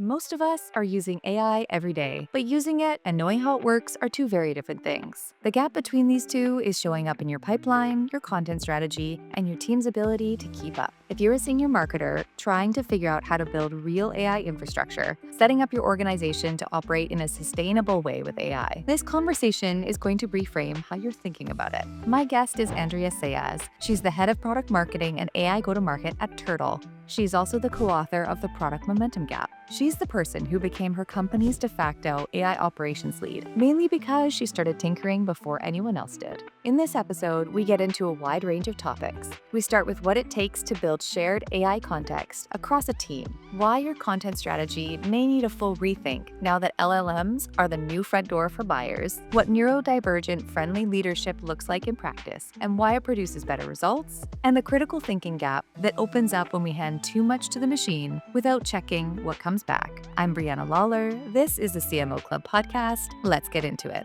Most of us are using AI every day, but using it and knowing how it works are two very different things. The gap between these two is showing up in your pipeline, your content strategy, and your team's ability to keep up. If you're a senior marketer trying to figure out how to build real AI infrastructure, setting up your organization to operate in a sustainable way with AI, this conversation is going to reframe how you're thinking about it. My guest is Andrea Saez. She's the head of product marketing and AI go-to-market at Turtl. She's also the co-author of the Product Momentum Gap. She's the person who became her company's de facto AI operations lead, mainly because she started tinkering before anyone else did. In this episode, we get into a wide range of topics. We start with what it takes to build shared AI context across a team, why your content strategy may need a full rethink now that LLMs are the new front door for buyers, what neurodivergent friendly leadership looks like in practice, and why it produces better results, and the critical thinking gap that opens up when we hand too much to the machine without checking what comes back. I'm Breanna Lawlor. This is the CMO Club podcast. Let's get into it.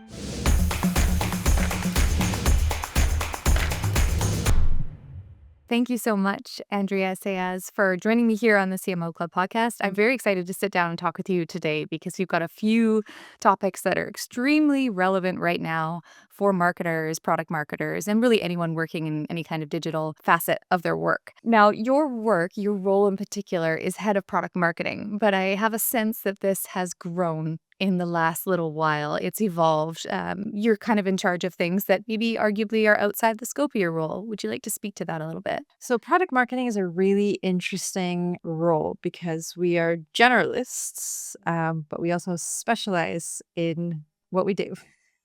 Thank you so much, Andrea Saez, for joining me here on the CMO Club podcast. I'm very excited to sit down and talk with you today because we've got a few topics that are extremely relevant right now for marketers, product marketers, and really anyone working in any kind of digital facet of their work. Now, your work, your role in particular, is head of product marketing, but I have a sense that this has grown in the last little while. It's evolved. You're kind of in charge of things that maybe arguably are outside the scope of your role. Would you like to speak to that a little bit? So product marketing is a really interesting role because we are generalists, but we also specialize in what we do.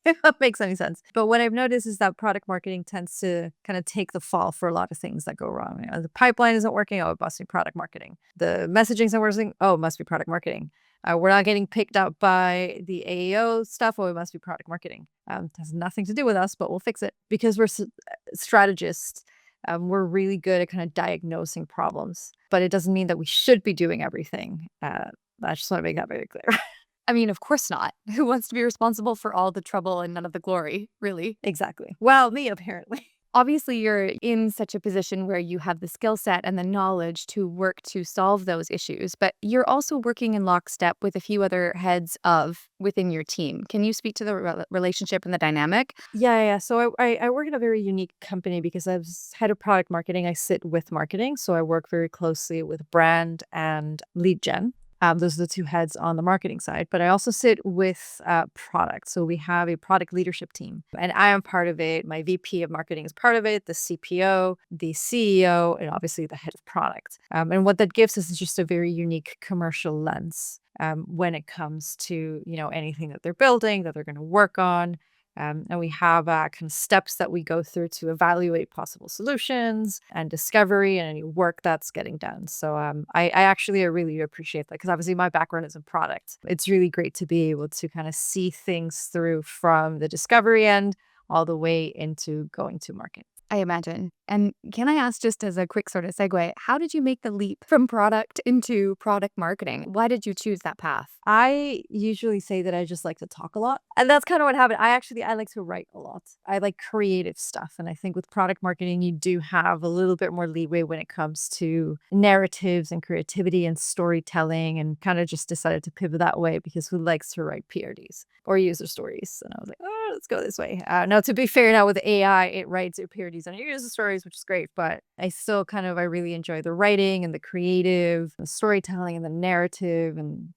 If that makes any sense. But what I've noticed is that product marketing tends to kind of take the fall for a lot of things that go wrong. The pipeline isn't working. Oh, it must be product marketing. The messaging isn't working. Oh, it must be product marketing. We're not getting picked up by the AEO stuff. Oh, it must be product marketing. It has nothing to do with us, but we'll fix it because we're strategists. We're really good at kind of diagnosing problems, but it doesn't mean that we should be doing everything. I just want to make that very clear. I mean, of course not. Who wants to be responsible for all the trouble and none of the glory, really? Exactly. Well, me, apparently. Obviously, you're in such a position where you have the skill set and the knowledge to work to solve those issues, but you're also working in lockstep with a few other heads of within your team. Can you speak to the relationship and the dynamic? Yeah. So I work in a very unique company because as head of product marketing, I sit with marketing. So I work very closely with brand and lead gen. Those are the two heads on the marketing side, but I also sit with product. So we have a product leadership team and I am part of it. My VP of marketing is part of it, the CPO, the CEO, and obviously the head of product. And what that gives us is just a very unique commercial lens when it comes to, anything that they're building, that they're going to work on. And we have kind of steps that we go through to evaluate possible solutions and discovery and any work that's getting done. So I actually really appreciate that because obviously my background is in product. It's really great to be able to kind of see things through from the discovery end all the way into going to market. I imagine. And can I ask, just as a quick sort of segue, how did you make the leap from product into product marketing? Why did you choose that path? I usually say that I just like to talk a lot. And that's kind of what happened. I like to write a lot. I like creative stuff. And I think with product marketing, you do have a little bit more leeway when it comes to narratives and creativity and storytelling, and kind of just decided to pivot that way because who likes to write PRDs or user stories? And I was like, oh, let's go this way. Now, to be fair, now with AI, it writes your PRDs and user stories, which is great. But I still I really enjoy the writing and the creative, the storytelling and the narrative. And,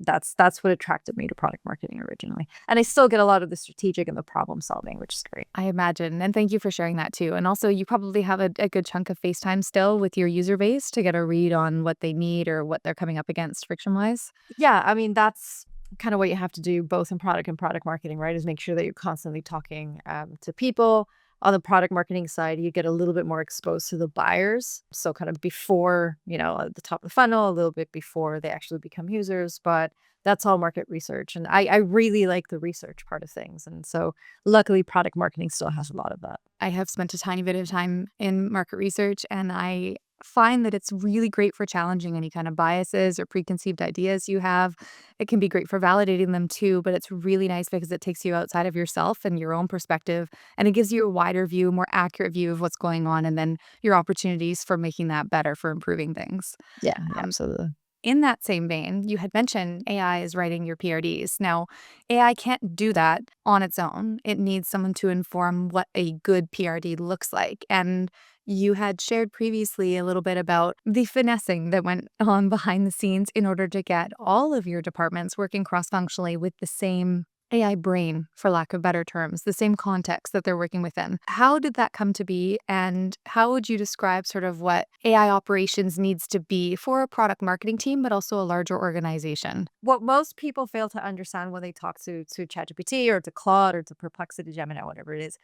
that's what attracted me to product marketing originally. And I still get a lot of the strategic and the problem solving, which is great. I imagine. And thank you for sharing that too. And also, you probably have a good chunk of FaceTime still with your user base to get a read on what they need or what they're coming up against friction-wise. Yeah, I mean, that's kind of what you have to do both in product and product marketing, right? Is make sure that you're constantly talking to people. On the product marketing side, you get a little bit more exposed to the buyers. So kind of before, at the top of the funnel, a little bit before they actually become users, but that's all market research. And I really like the research part of things. And so luckily product marketing still has a lot of that. I have spent a tiny bit of time in market research, and I find that it's really great for challenging any kind of biases or preconceived ideas you have. It can be great for validating them too, but it's really nice because it takes you outside of yourself and your own perspective, and it gives you a wider view, more accurate view of what's going on, and then your opportunities for making that better, for improving things. Yeah, absolutely. In that same vein, you had mentioned AI is writing your PRDs. Now, AI can't do that on its own. It needs someone to inform what a good PRD looks like. And you had shared previously a little bit about the finessing that went on behind the scenes in order to get all of your departments working cross-functionally with the same AI brain, for lack of better terms, the same context that they're working within. How did that come to be, and how would you describe sort of what AI operations needs to be for a product marketing team, but also a larger organization? What most people fail to understand when they talk to ChatGPT or to Claude or to Perplexity, Gemini, whatever it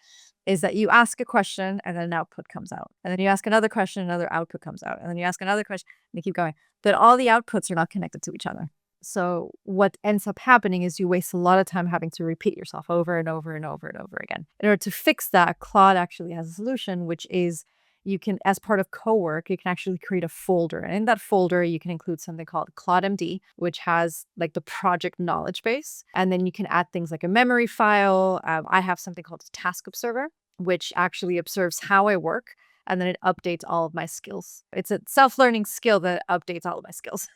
is that you ask a question and then an output comes out. And then you ask another question, another output comes out. And then you ask another question, and you keep going. But all the outputs are not connected to each other. So what ends up happening is you waste a lot of time having to repeat yourself over and over and over and over again. In order to fix that, Claude actually has a solution, which is you can, as part of cowork, you can actually create a folder. And in that folder, you can include something called Claude MD, which has like the project knowledge base. And then you can add things like a memory file. I have something called a task observer, which actually observes how I work. And then it updates all of my skills. It's a self-learning skill that updates all of my skills.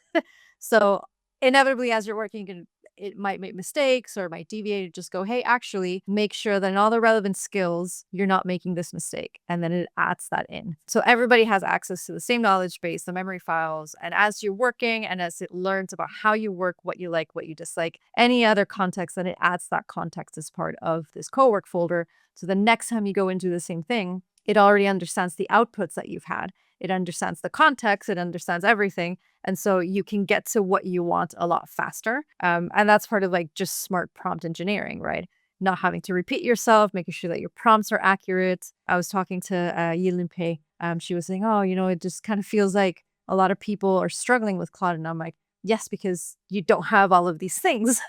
So inevitably, as you're working, it might make mistakes or might deviate. Just go, hey, actually, make sure that in all the relevant skills, you're not making this mistake. And then it adds that in. So everybody has access to the same knowledge base, the memory files. And as you're working and as it learns about how you work, what you like, what you dislike, any other context, then it adds that context as part of this co-work folder. So the next time you go and do the same thing, it already understands the outputs that you've had. It understands the context. It understands everything. And so you can get to what you want a lot faster. And that's part of like just smart prompt engineering, right? Not having to repeat yourself, making sure that your prompts are accurate. I was talking to Yilin Pei. She was saying, oh, it just kind of feels like a lot of people are struggling with Claude. And I'm like, yes, because you don't have all of these things.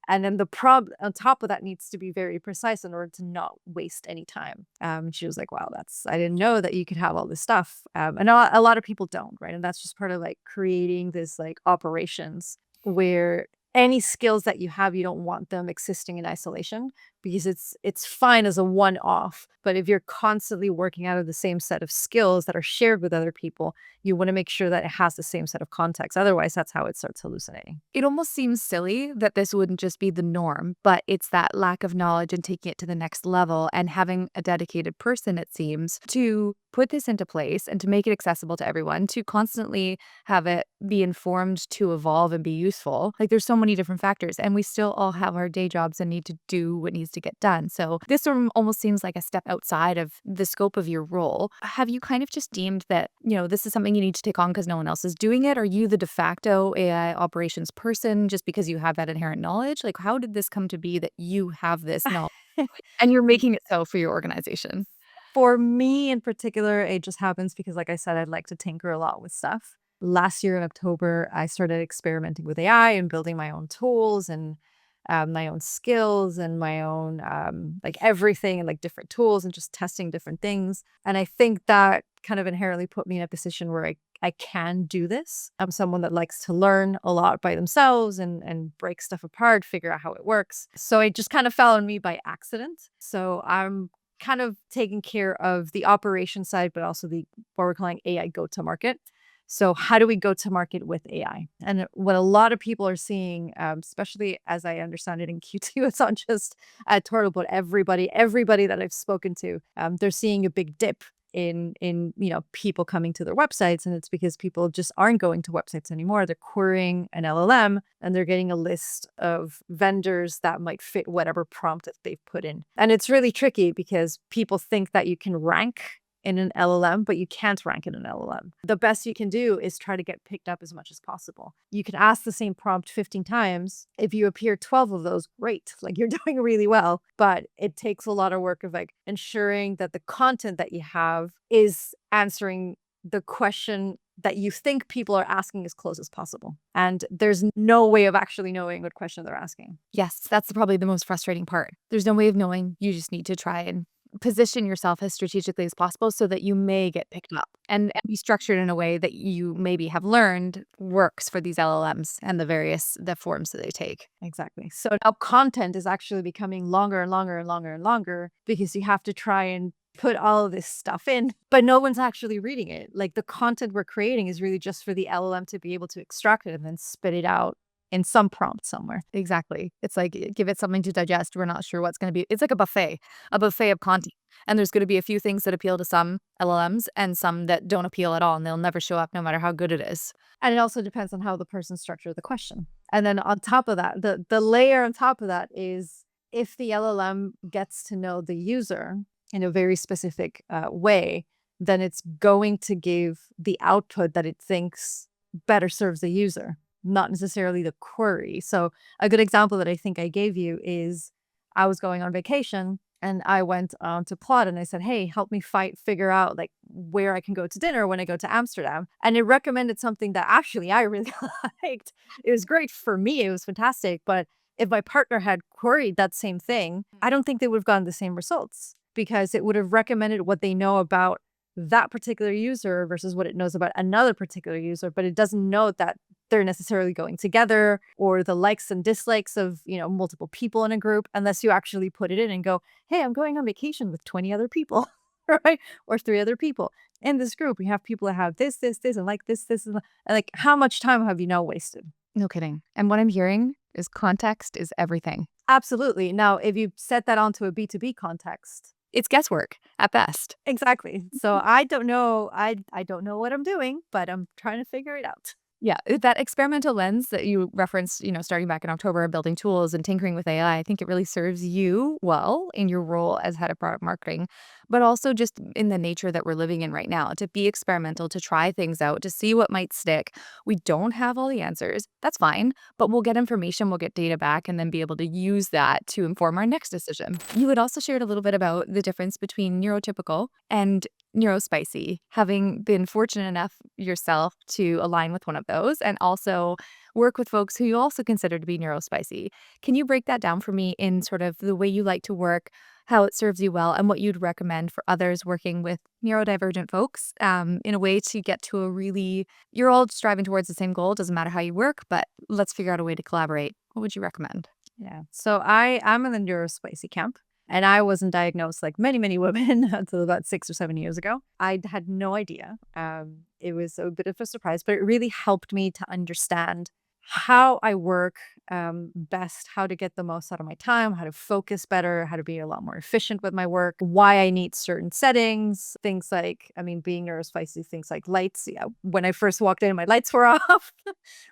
And then the prompt on top of that needs to be very precise in order to not waste any time. She was like, wow, I didn't know that you could have all this stuff. And a lot of people don't, right? And that's just part of like creating this like operations where any skills that you have, you don't want them existing in isolation because it's fine as a one-off. But if you're constantly working out of the same set of skills that are shared with other people, you want to make sure that it has the same set of context. Otherwise, that's how it starts hallucinating. It almost seems silly that this wouldn't just be the norm, but it's that lack of knowledge and taking it to the next level and having a dedicated person, it seems, to put this into place and to make it accessible to everyone, to constantly have it be informed, to evolve and be useful. Like there's so many different factors, and we still all have our day jobs and need to do what needs to get done. So this almost seems like a step outside of the scope of your role. Have you kind of just deemed that, this is something you need to take on because no one else is doing it? Are you the de facto AI operations person just because you have that inherent knowledge? Like, how did this come to be that you have this knowledge and you're making it so for your organization? For me in particular, it just happens because, like I said, I'd like to tinker a lot with stuff. Last year in October, I started experimenting with AI and building my own tools and my own skills and my own like everything and like different tools and just testing different things. And I think that kind of inherently put me in a position where I can do this. I'm someone that likes to learn a lot by themselves and break stuff apart, figure out how it works. So it just kind of fell on me by accident. So I'm kind of taking care of the operation side, but also what we're calling AI go-to-market. So how do we go to market with AI? And what a lot of people are seeing, especially as I understand it in Q2, it's not just at Turtl, but everybody that I've spoken to, they're seeing a big dip in people coming to their websites, and it's because people just aren't going to websites anymore. They're querying an LLM and they're getting a list of vendors that might fit whatever prompt that they've put in. And it's really tricky because people think that you can rank in an LLM, but you can't rank in an LLM. The best you can do is try to get picked up as much as possible. You can ask the same prompt 15 times. If you appear 12 of those, great, like you're doing really well. But it takes a lot of work of like ensuring that the content that you have is answering the question that you think people are asking as close as possible. And there's no way of actually knowing what question they're asking. Yes, that's probably the most frustrating part. There's no way of knowing. You just need to try and position yourself as strategically as possible so that you may get picked up and be structured in a way that you maybe have learned works for these LLMs and the forms that they take. Exactly. So now content is actually becoming longer and longer and longer and longer because you have to try and put all of this stuff in, but no one's actually reading it. Like the content we're creating is really just for the LLM to be able to extract it and then spit it out in some prompt somewhere. Exactly. It's like, give it something to digest. We're not sure what's going to be. It's like a buffet of content. And there's going to be a few things that appeal to some LLMs and some that don't appeal at all. And they'll never show up no matter how good it is. And it also depends on how the person structured the question. And then on top of that, the layer on top of that is if the LLM gets to know the user in a very specific way, then it's going to give the output that it thinks better serves the user, not necessarily the query. So a good example that I think I gave you is I was going on vacation and I went to Plot and I said, hey, help me figure out like where I can go to dinner when I go to Amsterdam. And it recommended something that actually I really liked. It was great for me. It was fantastic. But if my partner had queried that same thing, I don't think they would have gotten the same results because it would have recommended what they know about that particular user versus what it knows about another particular user. But it doesn't know that they're necessarily going together or the likes and dislikes of, multiple people in a group unless you actually put it in and go, hey, I'm going on vacation with 20 other people, right? Or 3 other people. In this group, we have people that have this, and like this, and like how much time have you now wasted? No kidding. And what I'm hearing is context is everything. Absolutely. Now, if you set that onto a B2B context, it's guesswork at best. Exactly. So I don't know. I don't know what I'm doing, but I'm trying to figure it out. Yeah, that experimental lens that you referenced, starting back in October, building tools and tinkering with AI, I think it really serves you well in your role as head of product marketing, but also just in the nature that we're living in right now, to be experimental, to try things out, to see what might stick. We don't have all the answers. That's fine, but we'll get information, we'll get data back, and then be able to use that to inform our next decision. You had also shared a little bit about the difference between neurotypical and neurospicy, having been fortunate enough yourself to align with one of those and also work with folks who you also consider to be neurospicy. Can you break that down for me in sort of the way you like to work, how it serves you well, and what you'd recommend for others working with neurodivergent folks in a way to get to you're all striving towards the same goal. It doesn't matter how you work, but let's figure out a way to collaborate. What would you recommend? Yeah. So I'm in the neurospicy camp. And I wasn't diagnosed like many, many women until about 6 or 7 years ago. I had no idea. It was a bit of a surprise, but it really helped me to understand how I work best, how to get the most out of my time, how to focus better, how to be a lot more efficient with my work, why I need certain settings, things like, being neurospicy, things like lights. Yeah, when I first walked in, my lights were off,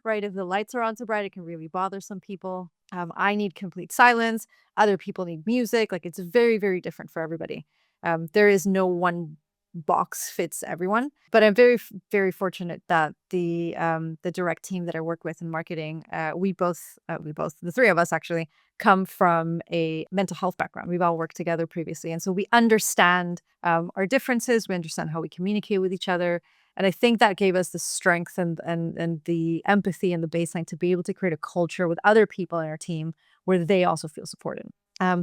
right? If the lights are on too bright, it can really bother some people. I need complete silence. Other people need music. Like it's very, very different for everybody. There is no one box fits everyone, but I'm very, very fortunate that the direct team that I work with in marketing, we both, the 3 of us actually come from a mental health background. We've all worked together previously. And so we understand our differences. We understand how we communicate with each other. And I think that gave us the strength and the empathy and the baseline to be able to create a culture with other people in our team where they also feel supported.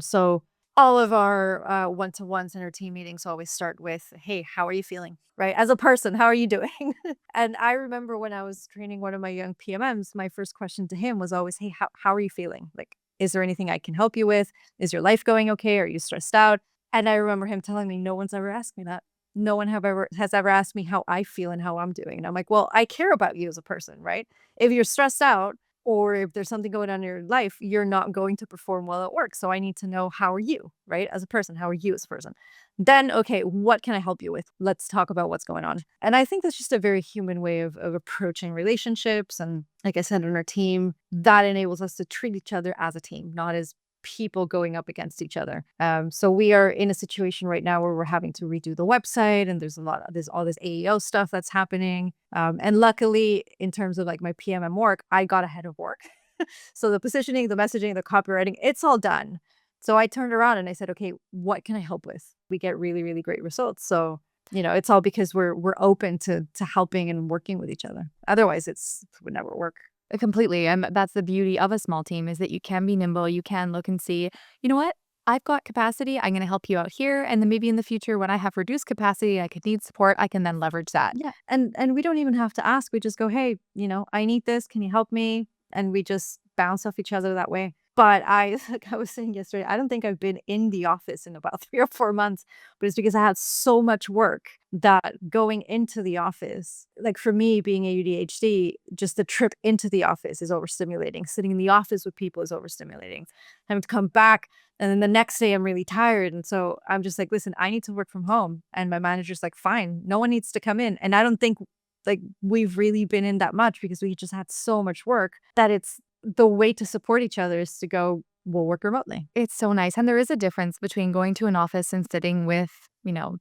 So all of our one-to-ones in our team meetings always start with, hey, how are you feeling? Right? As a person, how are you doing? And I remember when I was training one of my young PMMs, my first question to him was always, hey, how are you feeling? Like, is there anything I can help you with? Is your life going okay? Are you stressed out? And I remember him telling me, no one's ever asked me that. No one has ever asked me how I feel and how I'm doing. And I'm like, well, I care about you as a person, right? If you're stressed out or if there's something going on in your life, you're not going to perform well at work. So I need to know, how are you, right? As a person, how are you as a person? Then, okay, what can I help you with? Let's talk about what's going on. And I think that's just a very human way of approaching relationships. And like I said, on our team, that enables us to treat each other as a team, not as people going up against each other. So we are in a situation right now where we're having to redo the website and there's all this AEO stuff that's happening. And luckily, in terms of like my PMM work, I got ahead of work. So the positioning, the messaging, the copywriting, it's all done. So I turned around and I said, okay, what can I help with? We get really, really great results. So, it's all because we're open to helping and working with each other. Otherwise, it would never work. Completely. And that's the beauty of a small team, is that you can be nimble. You can look and see, you know what? I've got capacity. I'm going to help you out here. And then maybe in the future, when I have reduced capacity, I could need support, I can then leverage that. Yeah. And we don't even have to ask. We just go, hey, I need this. Can you help me? And we just bounce off each other that way. But I like I was saying yesterday, I don't think I've been in the office in about 3 or 4 months, but it's because I had so much work that going into the office, like for me being ADHD, just the trip into the office is overstimulating. Sitting in the office with people is overstimulating. Having to come back and then the next day I'm really tired. And so I'm just like, listen, I need to work from home. And my manager's like, fine, no one needs to come in. And I don't think like we've really been in that much because we just had so much work that it's the way to support each other is to go, we'll work remotely. It's so nice. And there is a difference between going to an office and sitting with,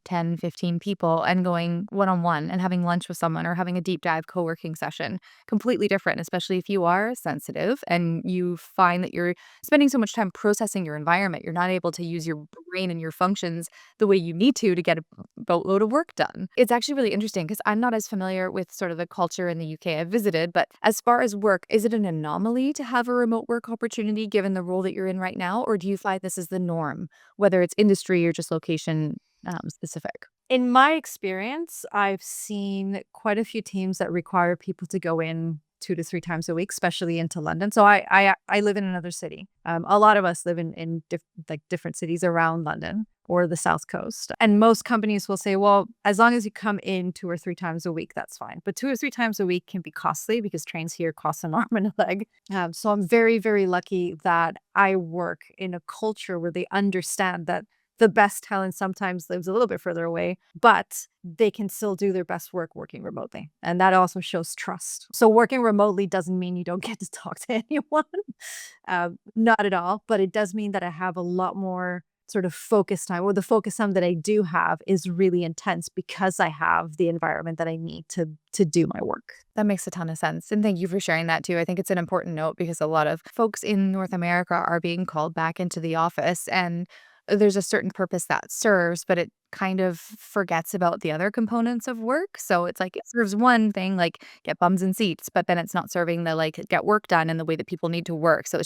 10, 15 people and going one-on-one and having lunch with someone or having a deep dive co-working session. Completely different, especially if you are sensitive and you find that you're spending so much time processing your environment. You're not able to use your brain and your functions the way you need to get a boatload of work done. It's actually really interesting because I'm not as familiar with sort of the culture in the UK. I've visited, but as far as work, is it an anomaly to have a remote work opportunity given the role that you're in right now? Or do you find this is the norm, whether it's industry or just location specific? In my experience, I've seen quite a few teams that require people to go in 2 to 3 times a week, especially into London. So I live in another city. A lot of us live in different cities around London or the South Coast. And most companies will say, well, as long as you come in 2 or 3 times a week, that's fine. But 2 or 3 times a week can be costly because trains here cost an arm and a leg. So I'm very, very lucky that I work in a culture where they understand that the best talent sometimes lives a little bit further away, but they can still do their best work working remotely. And that also shows trust. So working remotely doesn't mean you don't get to talk to anyone. Not at all. But it does mean that I have a lot more sort of focus time, or the focus time that I do have is really intense because I have the environment that I need to do my work. That makes a ton of sense. And thank you for sharing that too. I think it's an important note because a lot of folks in North America are being called back into the office and there's a certain purpose that serves, but it kind of forgets about the other components of work. So it's like it serves one thing, like get bums in seats, but then it's not serving the like get work done in the way that people need to work. So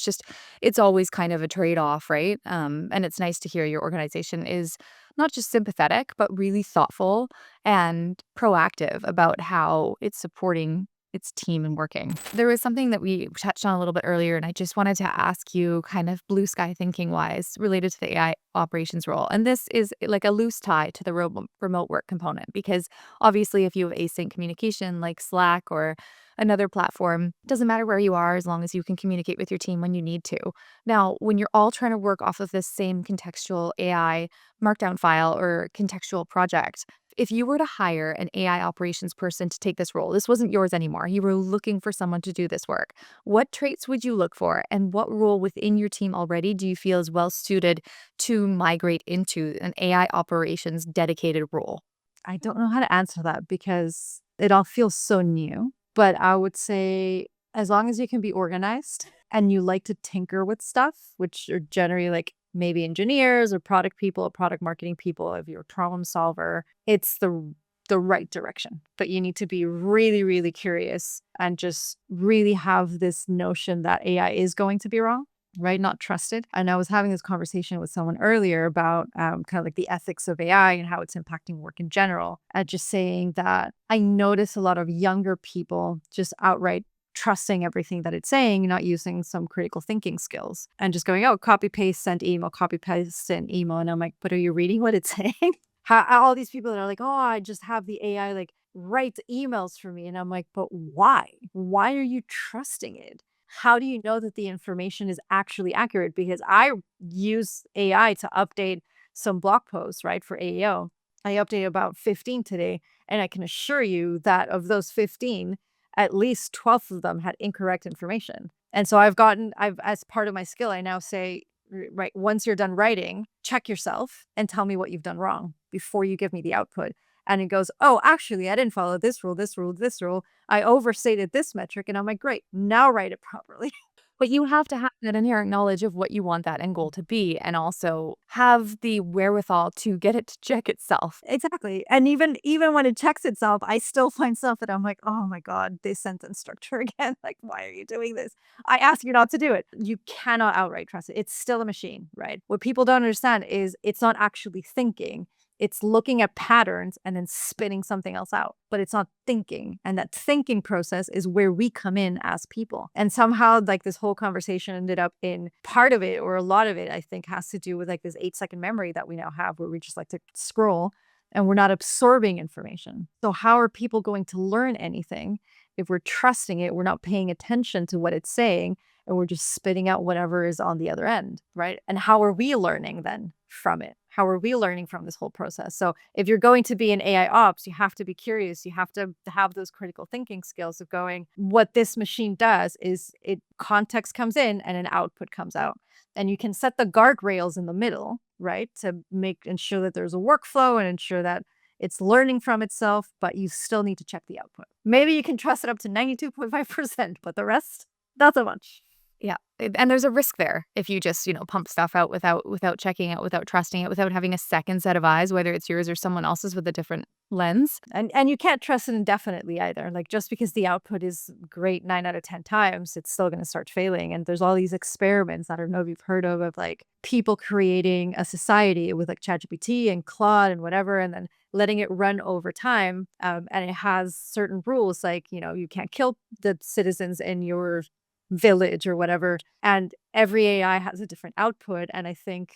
it's always kind of a trade-off, right? And it's nice to hear your organization is not just sympathetic, but really thoughtful and proactive about how it's supporting its team and working. There was something that we touched on a little bit earlier, and I just wanted to ask you kind of blue sky thinking wise related to the AI operations role. And this is like a loose tie to the remote work component, because obviously if you have async communication like Slack or another platform, it doesn't matter where you are as long as you can communicate with your team when you need to. Now, when you're all trying to work off of this same contextual AI markdown file or contextual project, if you were to hire an AI operations person to take this role, this wasn't yours anymore, you were looking for someone to do this work, what traits would you look for? And what role within your team already do you feel is well suited to migrate into an AI operations dedicated role? I don't know how to answer that because it all feels so new. But I would say as long as you can be organized and you like to tinker with stuff, which are generally like maybe engineers or product people or product marketing people, if you're a problem solver, it's the right direction. But you need to be really, really curious and just really have this notion that AI is going to be wrong, right? Not trusted. And I was having this conversation with someone earlier about kind of like the ethics of AI and how it's impacting work in general. And just saying that I notice a lot of younger people just outright trusting everything that it's saying, not using some critical thinking skills and just going, oh, copy paste, send email, copy paste, send email. And I'm like, but are you reading what it's saying? All these people that are like, oh, I just have the AI like write emails for me. And I'm like, but why? Why are you trusting it? How do you know that the information is actually accurate? Because I use AI to update some blog posts, right, for AEO. I updated about 15 today, and I can assure you that of those 15, at least 12 of them had incorrect information. And so as part of my skill, I now say, right, once you're done writing, check yourself and tell me what you've done wrong before you give me the output. And it goes, oh, actually, I didn't follow this rule, this rule, this rule. I overstated this metric. And I'm like, great, now write it properly. But you have to have that inherent knowledge of what you want that end goal to be and also have the wherewithal to get it to check itself. Exactly. And even when it checks itself, I still find stuff that I'm like, oh my God, this sentence structure again. Like, why are you doing this? I ask you not to do it. You cannot outright trust it. It's still a machine, right? What people don't understand is it's not actually thinking. It's looking at patterns and then spitting something else out, but it's not thinking. And that thinking process is where we come in as people. And somehow like this whole conversation ended up in part of it, or a lot of it, I think has to do with like this 8-second memory that we now have where we just like to scroll and we're not absorbing information. So how are people going to learn anything if we're trusting it, we're not paying attention to what it's saying, and we're just spitting out whatever is on the other end, right? And how are we learning then from it? How are we learning from this whole process? So if you're going to be in AI ops, you have to be curious. You have to have those critical thinking skills of going, what this machine does is it context comes in and an output comes out. And you can set the guardrails in the middle, right? To ensure that there's a workflow and ensure that it's learning from itself, but you still need to check the output. Maybe you can trust it up to 92.5%, but the rest, not so much. Yeah. And there's a risk there if you just, pump stuff out without checking it, without trusting it, without having a second set of eyes, whether it's yours or someone else's with a different lens. And you can't trust it indefinitely either. Like just because the output is great 9 out of 10 times, it's still going to start failing. And there's all these experiments, I don't know if you've heard of like people creating a society with like ChatGPT and Claude and whatever, and then letting it run over time. And it has certain rules like, you can't kill the citizens in your village or whatever, and every AI has a different output. And I think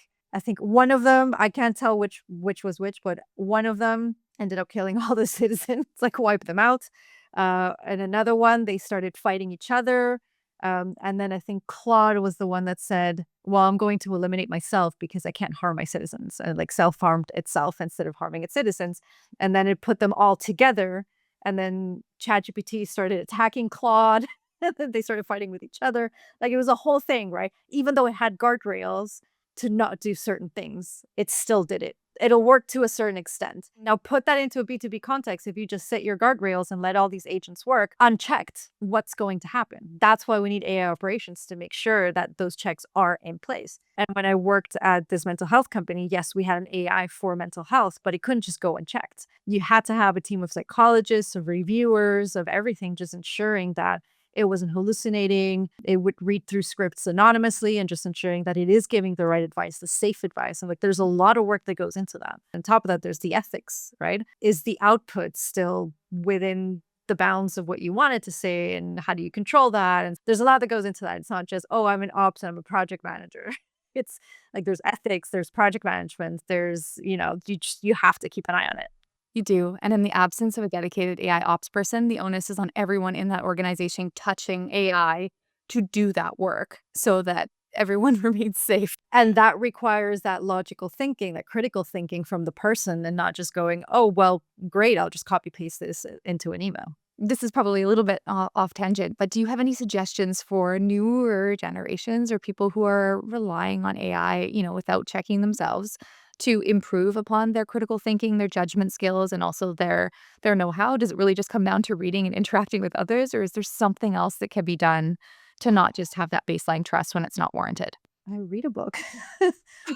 one of them, I can't tell which was which, but one of them ended up killing all the citizens, like wipe them out. And another one, they started fighting each other. And then I think Claude was the one that said, well, I'm going to eliminate myself because I can't harm my citizens, and like self-harmed itself instead of harming its citizens. And then it put them all together. And then ChatGPT started attacking Claude. And then they started fighting with each other. Like it was a whole thing, right? Even though it had guardrails to not do certain things, it still did it. It'll work to a certain extent. Now put that into a B2B context. If you just set your guardrails and let all these agents work unchecked, what's going to happen? That's why we need AI operations to make sure that those checks are in place. And when I worked at this mental health company, yes, we had an AI for mental health, but it couldn't just go unchecked. You had to have a team of psychologists, of reviewers, of everything, just ensuring that it wasn't hallucinating. It would read through scripts anonymously and just ensuring that it is giving the right advice, the safe advice. And like, there's a lot of work that goes into that. On top of that, there's the ethics, right? Is the output still within the bounds of what you wanted to say? And how do you control that? And there's a lot that goes into that. It's not just, oh, I'm an ops and I'm a project manager. It's like, there's ethics, there's project management, there's, you have to keep an eye on it. You do. And in the absence of a dedicated AI ops person, the onus is on everyone in that organization touching AI to do that work so that everyone remains safe. And that requires that logical thinking, that critical thinking from the person, and not just going, oh, well, great, I'll just copy paste this into an email. This is probably a little bit off tangent, but do you have any suggestions for newer generations or people who are relying on AI, without checking themselves, to improve upon their critical thinking, their judgment skills, and also their know-how? Does it really just come down to reading and interacting with others, or is there something else that can be done to not just have that baseline trust when it's not warranted? I read a book,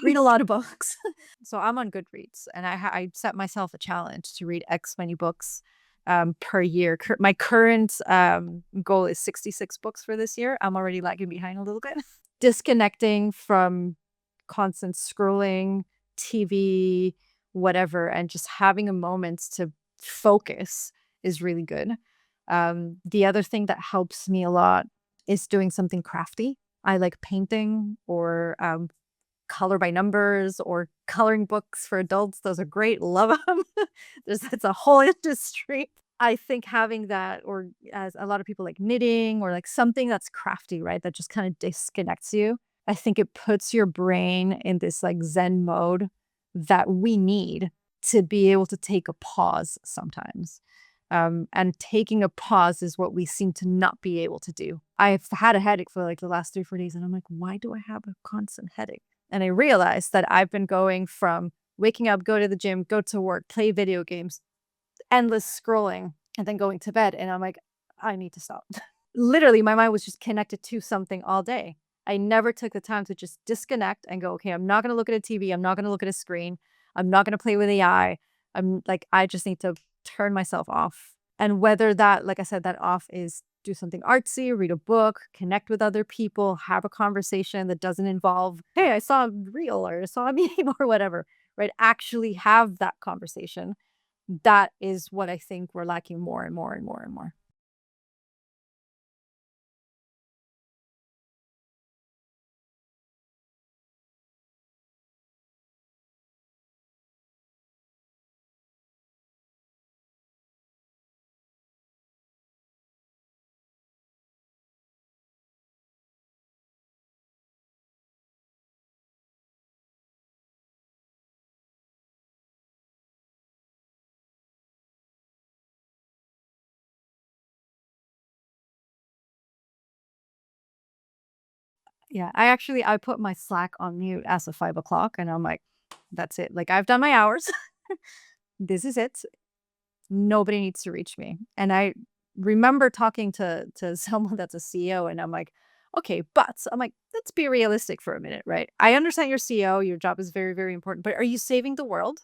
read a lot of books. So I'm on Goodreads, and I set myself a challenge to read X many books per year. My current goal is 66 books for this year. I'm already lagging behind a little bit. Disconnecting from constant scrolling, TV, whatever, and just having a moment to focus is really good. The other thing that helps me a lot is doing something crafty. I like painting or color by numbers or coloring books for adults. Those are great. Love them. It's a whole industry. I think having that, or as a lot of people like knitting or like something that's crafty, right? That just kind of disconnects you. I think it puts your brain in this like Zen mode that we need to be able to take a pause sometimes. And taking a pause is what we seem to not be able to do. I've had a headache for like the last 3-4 days, and I'm like, why do I have a constant headache? And I realized that I've been going from waking up, go to the gym, go to work, play video games, endless scrolling, and then going to bed. And I'm like, I need to stop. Literally, my mind was just connected to something all day. I never took the time to just disconnect and go, okay, I'm not going to look at a TV. I'm not going to look at a screen. I'm not going to play with AI. I'm like, I just need to turn myself off. And whether that, like I said, that off is do something artsy, read a book, connect with other people, have a conversation that doesn't involve, hey, I saw a reel or I saw a meme or whatever, right? Actually have that conversation. That is what I think we're lacking more and more and more and more. Yeah, I put my Slack on mute as of 5 o'clock, and I'm like, that's it. Like I've done my hours. This is it. Nobody needs to reach me. And I remember talking to someone that's a CEO, and I'm like, okay, but I'm like, let's be realistic for a minute, right? I understand you're CEO, your job is very, very important, but are you saving the world?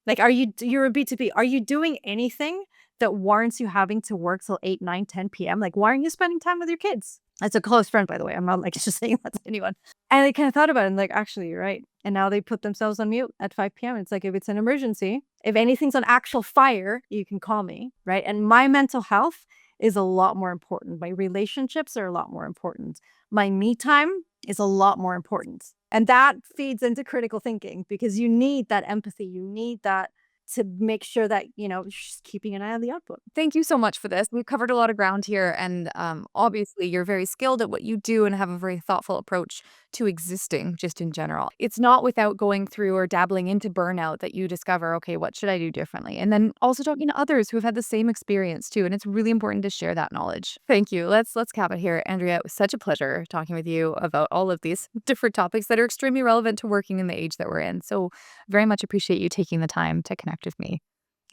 Like, you're a B2B. Are you doing anything that warrants you having to work till 8, 9, 10 p.m.? Like, why aren't you spending time with your kids? That's a close friend, by the way. I'm not like just saying that to anyone. And I kind of thought about it and like, actually, you're right. And now they put themselves on mute at 5 p.m. It's like, if it's an emergency, if anything's on actual fire, you can call me, right? And my mental health is a lot more important. My relationships are a lot more important. My me time is a lot more important. And that feeds into critical thinking because you need that empathy. You need that to make sure that, just keeping an eye on the output. Thank you so much for this. We've covered a lot of ground here, and obviously, you're very skilled at what you do and have a very thoughtful approach to existing just in general. It's not without going through or dabbling into burnout that you discover, okay, what should I do differently? And then also talking to others who have had the same experience too. And it's really important to share that knowledge. Thank you. Let's cap it here. Andrea, it was such a pleasure talking with you about all of these different topics that are extremely relevant to working in the age that we're in. So very much appreciate you taking the time to connect with me.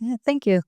Yeah, thank you.